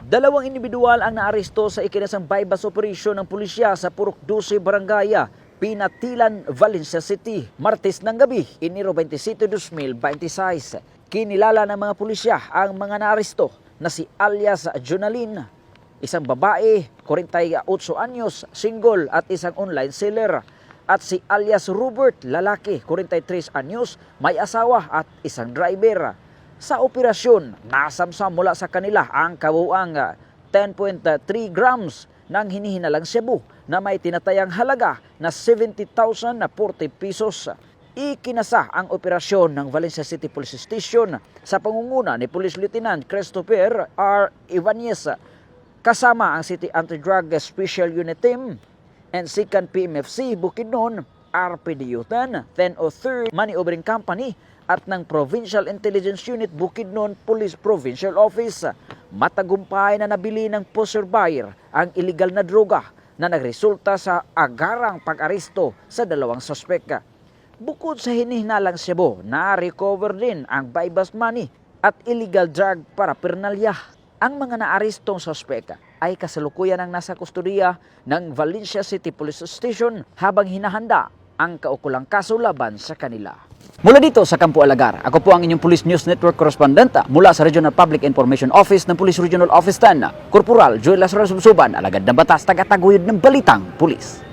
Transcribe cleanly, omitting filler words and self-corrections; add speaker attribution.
Speaker 1: Dalawang individual ang naaresto sa ikinasang bypass operation ng pulisya sa Purok 12 Barangaya, Pinatilan, Valencia City, Martes ng gabi, Enero 27, 2026. Kinilala ng mga pulisya ang mga naaresto na si alias Jonalyn, isang babae, 48 anyos, single at isang online seller, at si alias Robert, lalaki, 43 anyos, may asawa at isang driver. Sa operasyon, nasamsam mula sa kanila ang kabuuang 10.3 grams ng hinihinalang shabu na may tinatayang halaga na 70,040 pesos. Ikinasa ang operasyon ng Valencia City Police Station sa pangunguna ni Police Lieutenant Christopher R. Ibanez kasama ang City Anti-Drug Special Unit Team and 2nd PMFC Bukidnon, RPDU 10, 1003 Money Ordering Company at ng Provincial Intelligence Unit Bukidnon Police Provincial Office. Matagumpay na nabili ng poster buyer ang illegal na droga na nagresulta sa agarang pag-aresto sa dalawang suspek. Bukod sa hinihinalang shabu, na-recover din ang bypass money at illegal drug paraphernalia. Ang mga naarestong suspek ay kasalukuyan ang nasa kustodiya ng Valencia City Police Station habang hinahanda ang kaukulang kaso laban sa kanila. Mula dito sa Campo Alagar, ako po ang inyong Police News Network Correspondent mula sa Regional Public Information Office ng Police Regional Office 10, Corporal Joel Lazaro Subsuban, alagad ng batas, tagataguyod ng balitang pulis.